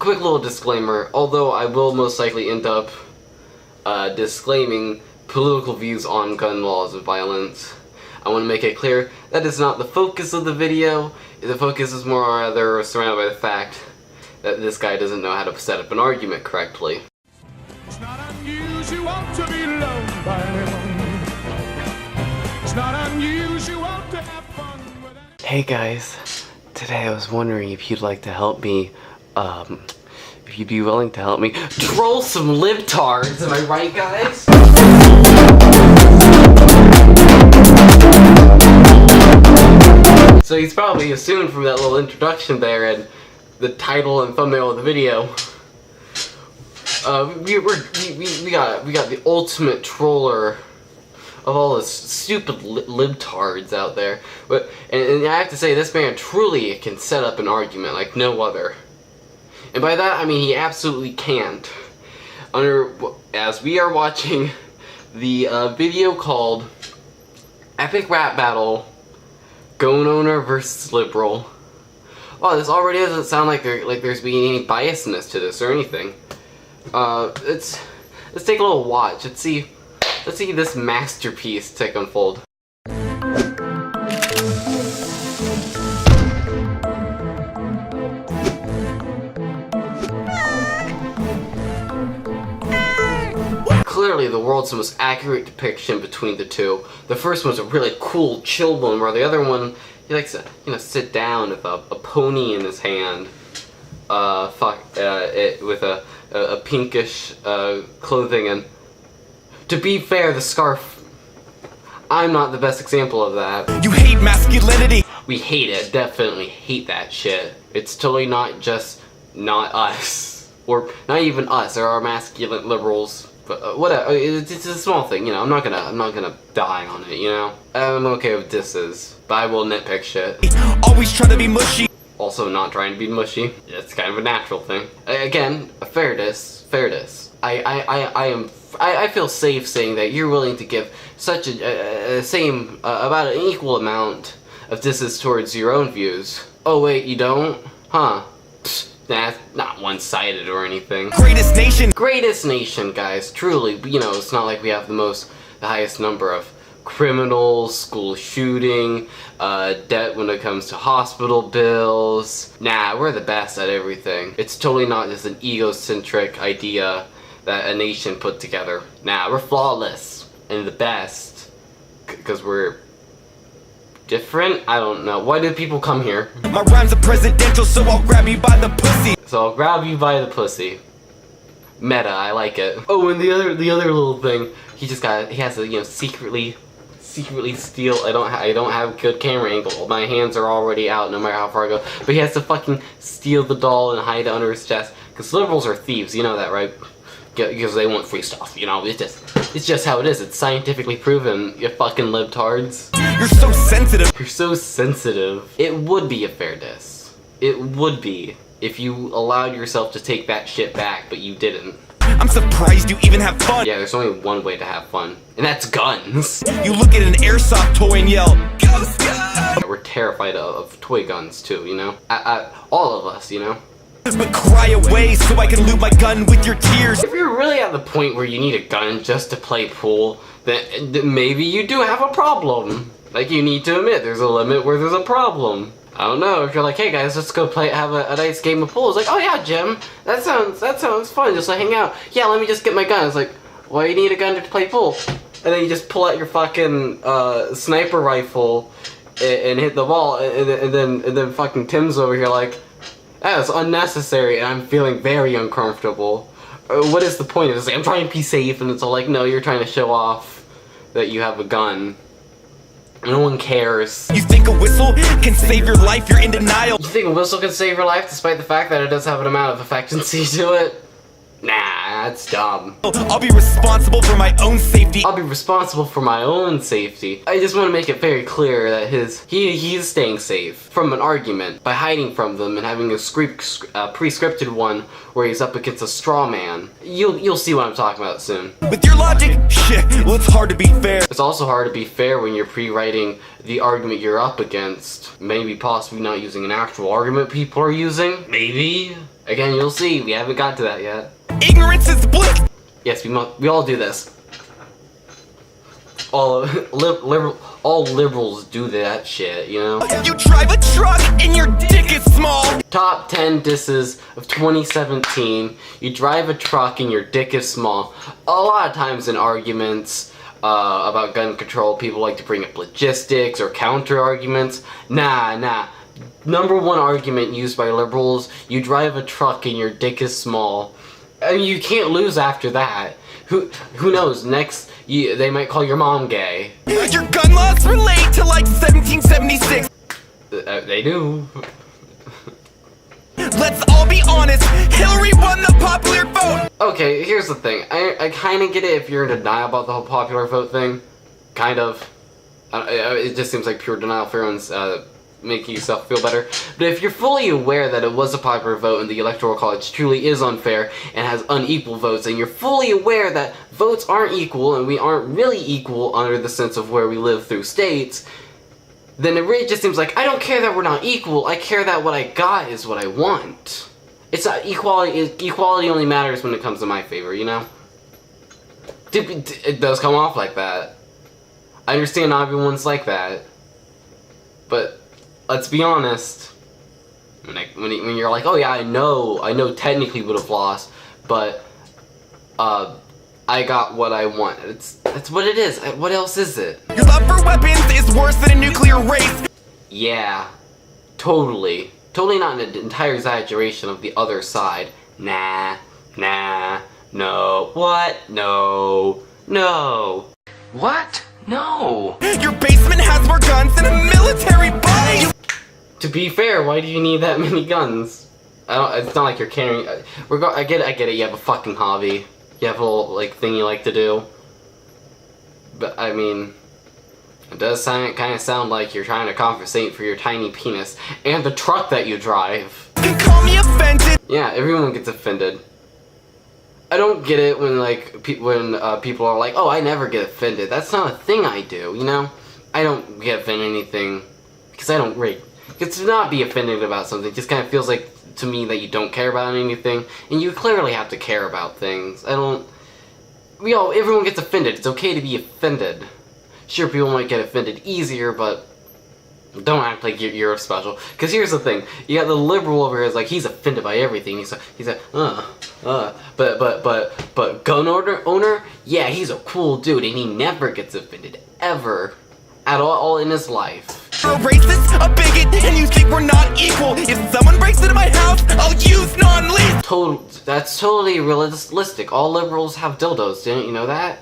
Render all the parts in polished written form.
quick little disclaimer, although I will most likely end up disclaiming political views on gun laws and violence, I want to make it clear that is not the focus of the video. The focus is more rather surrounded by the fact that this guy doesn't know how to set up an argument correctly. It's not unusual to be loved by anyone. It's not unusual to have fun with anyone. Hey guys, today I was wondering if you'd like to help me, if you'd be willing to help me troll some libtards, am I right guys? So he's probably assumed from that little introduction there and the title and thumbnail of the video, we got the ultimate troller of all the stupid libtards out there. But and I have to say, this man truly can set up an argument like no other. And by that I mean he absolutely can't. As we are watching the video called Epic Rap Battle Gun Owner versus Liberal. Wow, this already doesn't sound like there's being any biasness to this or anything. Let's take a little watch. Let's see this masterpiece take unfold. Clearly the world's most accurate depiction between the two. The first one's a really cool, chill one, where the other one, he likes to, sit down with a pony in his hand. With a pinkish clothing, and to be fair, the scarf, I'm not the best example of that. You hate masculinity! We hate it, definitely hate that shit. It's totally not just not us. Or not even us, there are masculine liberals. But whatever, it's a small thing, I'm not gonna die on it, I'm okay with disses, but I will nitpick shit. Always try to be mushy. Also not trying to be mushy. It's kind of a natural thing. Again, a fair diss. I feel safe saying that you're willing to give such about an equal amount of disses towards your own views. Oh wait, you don't? Huh. That's not one-sided or anything. Greatest nation! Greatest nation, guys. Truly, it's not like we have the highest number of criminals, school shooting, debt when it comes to hospital bills. Nah, we're the best at everything. It's totally not just an egocentric idea that a nation put together. Nah, we're flawless and the best because we're different? I don't know. Why do people come here? My rhymes are presidential, so I'll grab you by the pussy. So I'll grab you by the pussy. Meta, I like it. Oh, and the other little thing, he has to secretly steal. I don't have good camera angle. My hands are already out no matter how far I go. But he has to fucking steal the doll and hide it under his chest. Because liberals are thieves, you know that, right? Because they want free stuff, It's just how it is. It's scientifically proven, you fucking libtards. You're so sensitive. You're so sensitive. It would be a fair diss. It would be if you allowed yourself to take that shit back, but you didn't. I'm surprised you even have fun. Yeah, there's only one way to have fun, and that's guns. You look at an airsoft toy and yell, "Ghost gun!" We're terrified of toy guns too, all of us, But cry away so I can loot my gun with your tears. If you're really at the point where you need a gun just to play pool, then maybe you do have a problem. Like, you need to admit there's a limit where there's a problem. I don't know, if you're like, hey guys, let's go have a nice game of pool. It's like, oh yeah, Jim, that sounds fun, just hang out. Yeah, let me just get my gun. It's like, why do you need a gun to play pool? And then you just pull out your fucking sniper rifle and hit the ball, and then fucking Tim's over here like, that's unnecessary, and I'm feeling very uncomfortable. What is the point of this? I'm trying to be safe, and it's all like, no, you're trying to show off that you have a gun. No one cares. You think a whistle can save your life? You're in denial. You think a whistle can save your life despite the fact that it does have an amount of affectancy to it? Nah, that's dumb. I'll be responsible for my own safety. I'll be responsible for my own safety. I just want to make it very clear that he's staying safe from an argument by hiding from them and having a pre-scripted one where he's up against a straw man. You'll see what I'm talking about soon. With your logic, shit, well, it's hard to be fair. It's also hard to be fair when you're pre-writing the argument you're up against. Maybe possibly not using an actual argument people are using. Maybe. Again, you'll see, we haven't got to that yet. Ignorance is bliss. Yes, we all do this. All liberals do that shit, you know? You drive a truck and your dick is small. Top 10 disses of 2017. You drive a truck and your dick is small. A lot of times in arguments about gun control, people like to bring up logistics or counter arguments. Nah. Number one argument used by liberals, you drive a truck and your dick is small. I mean, you can't lose after that. Who knows? Next, they might call your mom gay. Your gun laws relate to like 1776. They do. Let's all be honest, Hillary won the popular vote. Okay, here's the thing. I kind of get it if you're in denial about the whole popular vote thing. Kind of. It just seems like pure denial for everyone's making yourself feel better. But if you're fully aware that it was a popular vote and the Electoral College truly is unfair and has unequal votes, and you're fully aware that votes aren't equal and we aren't really equal under the sense of where we live through states, then it really just seems like, I don't care that we're not equal, I care that what I got is what I want. It's not equality only matters when it comes to my favor, you know? It does come off like that. I understand not everyone's like that. But let's be honest. When you're like, oh yeah, I know technically would have lost, but I got what I want. That's what it is. What else is it? Your love for weapons is worse than a nuclear race. Yeah, totally. Totally not an entire exaggeration of the other side. Nah, no. What? No. What? No. Your basement has more guns than a military base. To be fair, why do you need that many guns? It's not like you're carrying. I get it. You have a fucking hobby. You have a little like thing you like to do. But I mean, it does kind of sound like you're trying to compensate for your tiny penis and the truck that you drive. You can call me offended. Yeah, everyone gets offended. I don't get it when people are like, oh, I never get offended. That's not a thing I do, you know? I don't get offended anything because I don't rate. Because to not be offended about something just kind of feels like to me that you don't care about anything, and you clearly have to care about things. Everyone gets offended. It's okay to be offended. Sure, people might get offended easier, but don't act like you're special. Because here's the thing: you got the liberal over here is like he's offended by everything. He's like, but gun owner, yeah, he's a cool dude, and he never gets offended ever, at all in his life. You're a racist, a bigot, and you think we're not equal. If someone breaks into my house, I'll use non-lethal. That's totally realistic. All liberals have dildos. Didn't you know that?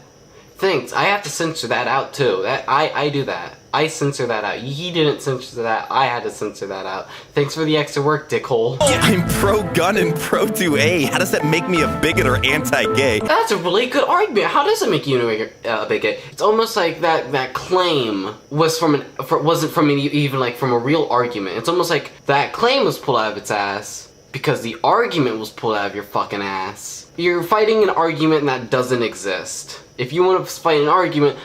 Thanks. I have to censor that out too. I do that. I censor that out. He didn't censor that. I had to censor that out. Thanks for the extra work, dickhole. I'm pro-gun and pro-2A. How does that make me a bigot or anti-gay? That's a really good argument. How does it make you a bigot? It's almost like that claim wasn't from a real argument. It's almost like that claim was pulled out of its ass because the argument was pulled out of your fucking ass. You're fighting an argument that doesn't exist. If you want to fight an argument,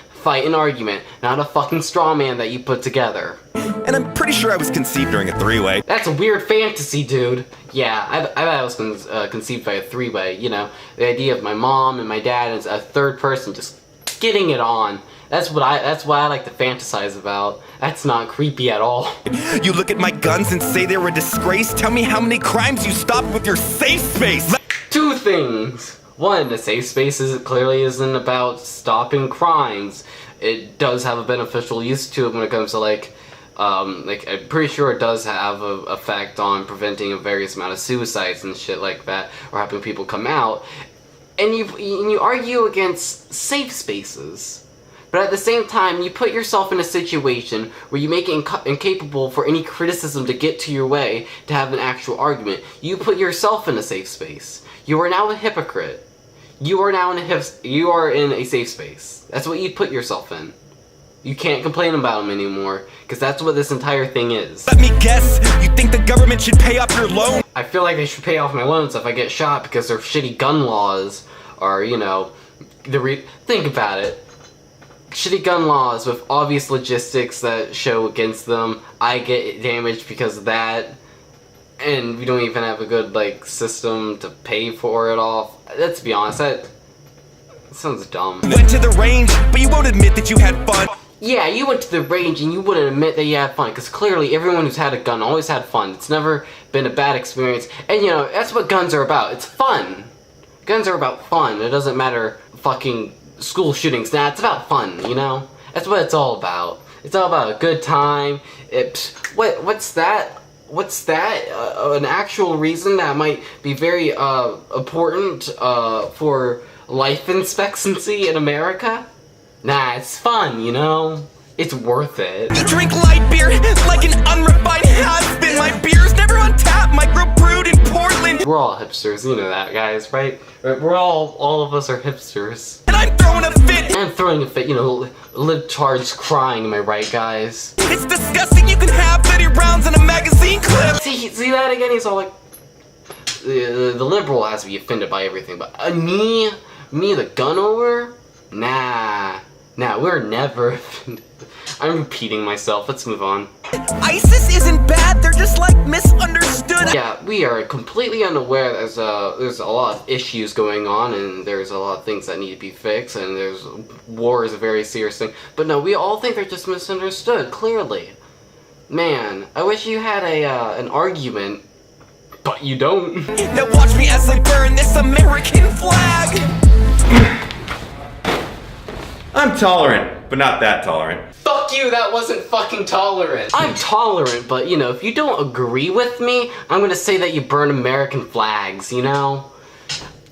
not a fucking straw man that you put together. And I'm pretty sure I was conceived during a three-way. That's a weird fantasy, dude. Yeah, I bet I was conceived by a three-way, you know. The idea of my mom and my dad as a third person just getting it on. That's what I like to fantasize about. That's not creepy at all. You look at my guns and say they were a disgrace? Tell me how many crimes you stopped with your safe space! Two things. One, a safe space clearly isn't about stopping crimes. It does have a beneficial use to it when it comes to I'm pretty sure it does have an effect on preventing a various amount of suicides and shit like that, or helping people come out. And you argue against safe spaces. But at the same time, you put yourself in a situation where you make it incapable for any criticism to get to your way to have an actual argument. You put yourself in a safe space. You are now a hypocrite. You are in a safe space. That's what you put yourself in. You can't complain about them anymore, because that's what this entire thing is. Let me guess, you think the government should pay off your loan? I feel like they should pay off my loans if I get shot because their shitty gun laws are, think about it. Shitty gun laws with obvious logistics that show against them. I get damaged because of that. and we don't even have a good, like, system to pay for it off. Let's be honest, that sounds dumb. Went to the range, but you won't admit that you had fun. Yeah, you went to the range and you wouldn't admit that you had fun, because clearly everyone who's had a gun always had fun. It's never been a bad experience, and you know, that's what guns are about. It's fun. Guns are about fun. It doesn't matter fucking school shootings. Nah, it's about fun, you know? That's what it's all about. It's all about a good time. What's that? What's that? An actual reason that might be very important for life expectancy in America? Nah, it's fun, you know? It's worth it. You drink light beer like an unrefined has-been. My beer's never on tap, micro-brewed in Portland. We're all hipsters, you know that, guys, right? We're all of us are hipsters. And I'm throwing a fit. I'm throwing a fit, you know, Libtards crying, am I right, guys? It's disgusting you can have 30 rounds in a magazine clip. See that again? He's all like, the liberal has to be offended by everything, but me the gun owner? Nah, we're never offended. I'm repeating myself, let's move on. ISIS isn't bad, they're just like misunderstood. Yeah, we are completely unaware there's a lot of issues going on, and there's a lot of things that need to be fixed, and war is a very serious thing. But no, we all think they're just misunderstood, clearly. Man, I wish you had an argument, but you don't. Now watch me as I burn this American flag. I'm tolerant, but not that tolerant. Fuck you, that wasn't fucking tolerant. I'm tolerant, but you know, if you don't agree with me, I'm gonna say that you burn American flags, you know?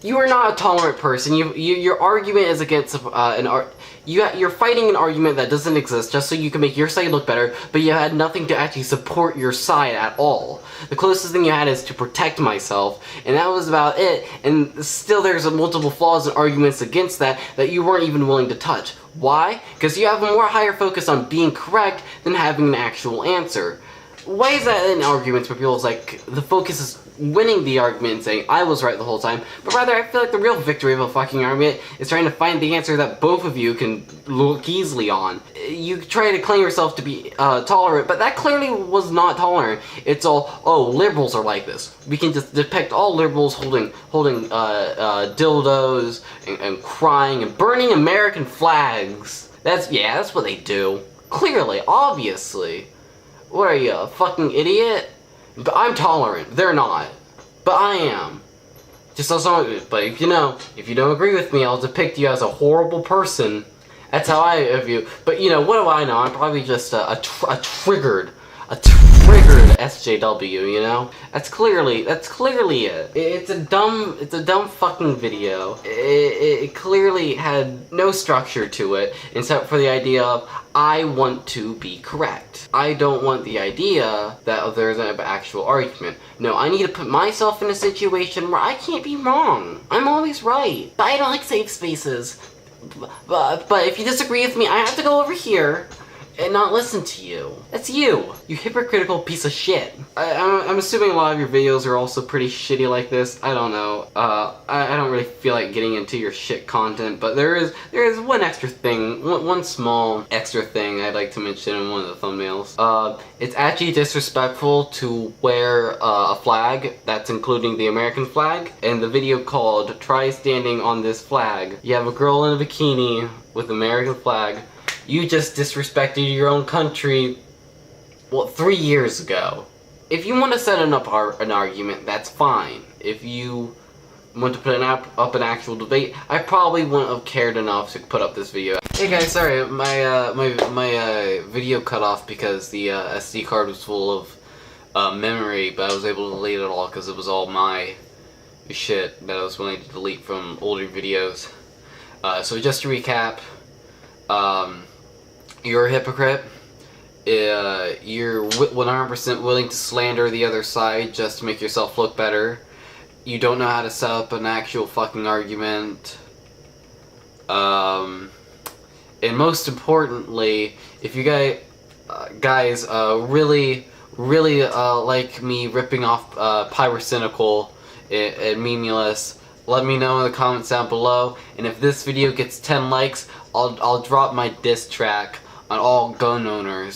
You are not a tolerant person. Your argument is against you're fighting an argument that doesn't exist just so you can make your side look better, but you had nothing to actually support your side at all. The closest thing you had is to protect myself, and that was about it. And still there's multiple flaws and arguments against that you weren't even willing to touch. Why? Because you have a more higher focus on being correct than having an actual answer. Why is that in arguments where people's like, the focus is winning the argument and saying, I was right the whole time, but rather I feel like the real victory of a fucking argument is trying to find the answer that both of you can look easily on. You try to claim yourself to be tolerant, but that clearly was not tolerant. It's all, oh, liberals are like this. We can just depict all liberals holding dildos and crying and burning American flags. That's what they do. Clearly, obviously. What are you, a fucking idiot? But I'm tolerant. They're not. But I am. Just also, but if you don't agree with me, I'll depict you as a horrible person. That's how I view. But you know, what do I know? I'm probably just a triggered SJW. You know, that's clearly it. It's a dumb fucking video. It clearly had no structure to it, except for the idea of I want to be correct. I don't want the idea that there's an actual argument. No, I need to put myself in a situation where I can't be wrong. I'm always right. But I don't like safe spaces. But if you disagree with me, I have to go over here and not listen to you. That's you hypocritical piece of shit. I'm assuming a lot of your videos are also pretty shitty like this. I don't know. I don't really feel like getting into your shit content, but there is one extra thing, one small extra thing I'd like to mention in one of the thumbnails. It's actually disrespectful to wear a flag that's including the American flag. In the video called "Try Standing on This Flag," you have a girl in a bikini with the American flag. You just disrespected your own country, well, 3 years ago. If you want to set up an argument, that's fine. If you want to put up an actual debate, I probably wouldn't have cared enough to put up this video. Hey guys, sorry, my video cut off because the SD card was full of memory, but I was able to delete it all because it was all my shit that I was willing to delete from older videos. So just to recap, you're a hypocrite. You're 100% willing to slander the other side just to make yourself look better. You don't know how to set up an actual fucking argument. And most importantly, if you guys really like me ripping off Pyrocynical and Memeless, let me know in the comments down below. And if this video gets 10 likes, I'll drop my diss track on all gun owners.